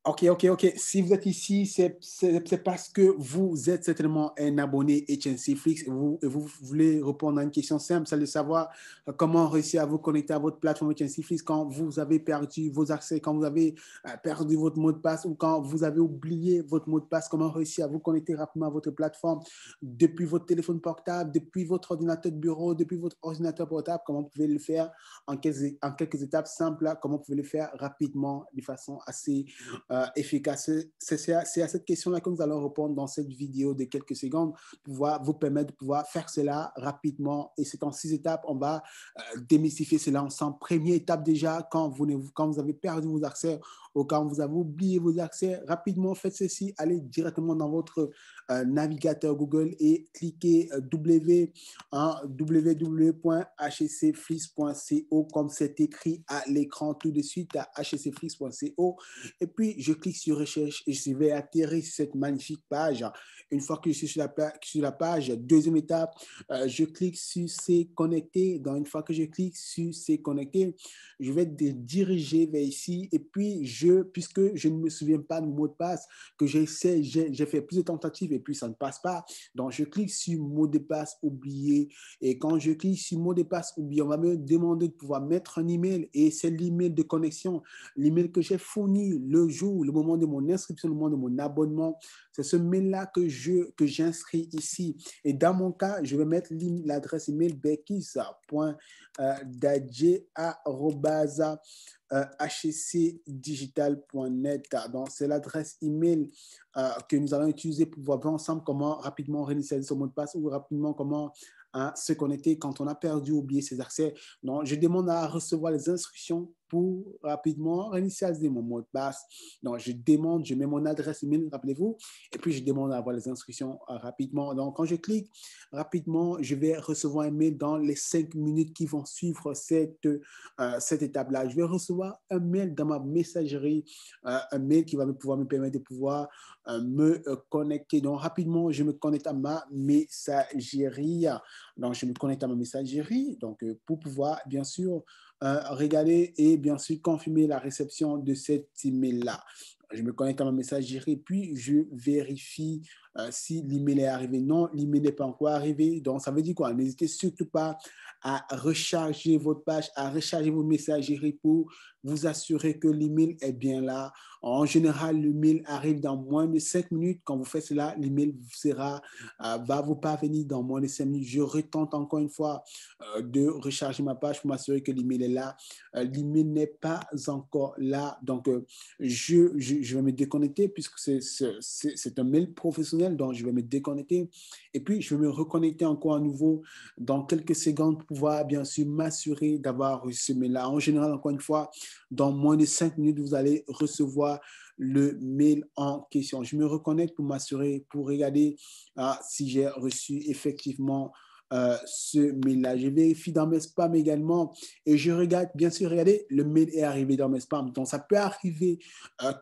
Ok, ok, ok. Si vous êtes ici, c'est parce que vous êtes certainement un abonné HNC Flix et vous voulez répondre à une question simple, c'est de savoir comment réussir à vous connecter à votre plateforme HNC Flix quand vous avez perdu vos accès, quand vous avez perdu votre mot de passe ou quand vous avez oublié votre mot de passe, comment réussir à vous connecter rapidement à votre plateforme depuis votre téléphone portable, depuis votre ordinateur de bureau, depuis votre ordinateur portable, comment vous pouvez le faire en quelques étapes simples, là, comment vous pouvez le faire rapidement de façon assez efficace. C'est à cette question-là que nous allons répondre dans cette vidéo de quelques secondes, pouvoir vous permettre de pouvoir faire cela rapidement. Et c'est en 6 étapes, on va démystifier cela ensemble. Première étape déjà, quand vous avez perdu vos accès ou quand vous avez oublié vos accès, rapidement faites ceci, allez directement dans votre navigateur Google et cliquez www.hcflix.co comme c'est écrit à l'écran tout de suite à hcflix.co. Et puis, je clique sur recherche et je vais atterrir sur cette magnifique page. Une fois que je suis sur la page, deuxième étape, je clique sur c'est connecté. Donc, une fois que je clique sur c'est connecté, je vais diriger vers ici. Et puis, puisque je ne me souviens pas du mot de passe, que j'ai fait plusieurs tentatives et puis ça ne passe pas. Donc, je clique sur mot de passe oublié. Et quand je clique sur mot de passe oublié, on va me demander de pouvoir mettre un email et c'est l'email de connexion, l'email que j'ai fourni le jour, le moment de mon inscription, le moment de mon abonnement. C'est ce mail-là que j'inscris ici. Et dans mon cas, je vais mettre l'adresse email bekis.dadje@hcdigital.net. Donc, c'est l'adresse email que nous allons utiliser pour voir ensemble comment rapidement réinitialiser son mot de passe ou rapidement comment se connecter quand on a perdu ou oublié ses accès. Donc, je demande à recevoir les instructions pour rapidement réinitialiser mon mot de passe. Donc, je mets mon adresse email, rappelez-vous, et puis je demande à avoir les instructions rapidement. Donc, quand je clique rapidement, je vais recevoir un mail dans les 5 minutes qui vont suivre cette étape-là. Je vais recevoir un mail dans ma messagerie, un mail qui va pouvoir me permettre de pouvoir me connecter. Donc, rapidement, je me connecte à ma messagerie. Donc, je me connecte à ma messagerie donc, pour pouvoir, bien sûr, regarder et bien sûr confirmer la réception de cet email-là. Je me connecte à ma messagerie, puis je vérifie si l'email est arrivé. Non, l'email n'est pas encore arrivé. Donc, ça veut dire quoi? N'hésitez surtout pas à recharger votre page, à recharger votre messagerie pour vous assurer que l'email est bien là. En général, l'email arrive dans moins de 5 minutes. Quand vous faites cela, l'email va vous parvenir dans moins de 5 minutes. Je retente encore une fois de recharger ma page pour m'assurer que l'email est là. L'email n'est pas encore là. Donc, je vais me déconnecter puisque c'est un mail professionnel. Donc, je vais me déconnecter. Et puis, je vais me reconnecter encore à nouveau dans quelques secondes pour pouvoir, bien sûr, m'assurer d'avoir reçu ce mail-là. En général, encore une fois, dans moins de 5 minutes, vous allez recevoir le mail en question. Je me reconnecte pour m'assurer, pour regarder si j'ai reçu effectivement ce mail-là. Je vérifie dans mes spams également et je regarde, bien sûr, regardez, le mail est arrivé dans mes spams. Donc, ça peut arriver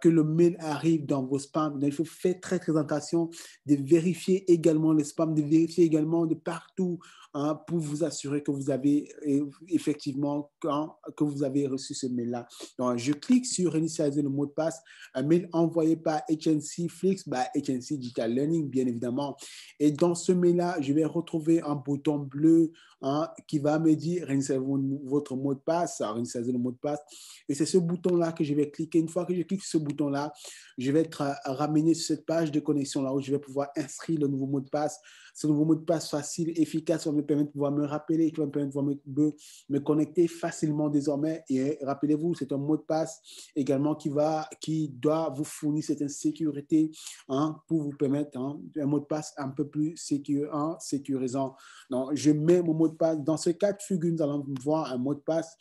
que le mail arrive dans vos spams. Donc, il faut faire très, très attention de vérifier également les spams, de vérifier également de partout pour vous assurer que vous avez effectivement que vous avez reçu ce mail-là. Donc, je clique sur initialiser le mot de passe, un mail envoyé par HNC Flix, HNC Digital Learning, bien évidemment. Et dans ce mail-là, je vais retrouver un bouton bleu qui va me dire réinitialiser votre mot de passe, réinitialiser le mot de passe. Et c'est ce bouton-là que je vais cliquer. Une fois que je clique sur ce bouton-là, je vais être ramené sur cette page de connexion-là où je vais pouvoir inscrire le nouveau mot de passe. Ce nouveau mot de passe facile, efficace, va me permettre de pouvoir me rappeler, qui va me permettre de pouvoir me connecter facilement désormais. Et rappelez-vous, c'est un mot de passe également qui doit vous fournir cette sécurité pour vous permettre un mot de passe un peu plus sécurisant. Donc, je mets mon mot de passe. Dans ce cas de figure, nous allons voir un mot de passe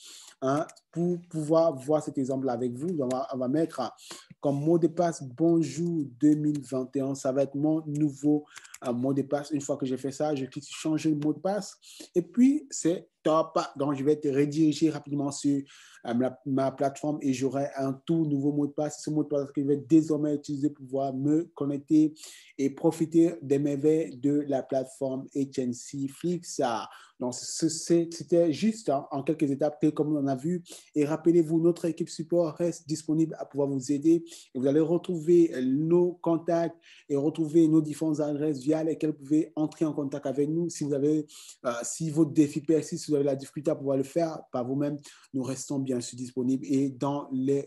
pour pouvoir voir cet exemple avec vous. On va mettre comme mot de passe bonjour 2021. Ça va être mon nouveau mot de passe. Une fois que j'ai fait ça, je clique sur changer le mot de passe. Et puis, c'est top. Donc, je vais te rediriger rapidement sur ma plateforme et j'aurai un tout nouveau mot de passe. Ce mot de passe que je vais désormais utiliser pour pouvoir me connecter et profiter des merveilles de la plateforme HNC Flix. Donc, c'était juste en quelques étapes, comme on a vu. Et rappelez-vous, notre équipe support reste disponible à pouvoir vous aider. Et vous allez retrouver nos contacts et retrouver nos différentes adresses via lesquelles vous pouvez entrer en contact avec nous. Si vous avez, si votre défi persiste, si vous avez la difficulté à pouvoir le faire par vous-même, nous restons bien sûr disponibles. Et dans le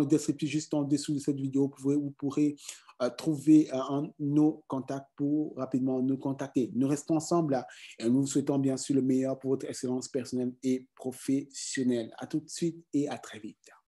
descriptif juste en dessous de cette vidéo, vous pourrez trouver nos contacts pour rapidement nous contacter. Nous restons ensemble là et nous vous souhaitons bien sûr le meilleur pour votre excellence personnelle et professionnelle. À tout de suite et à très vite.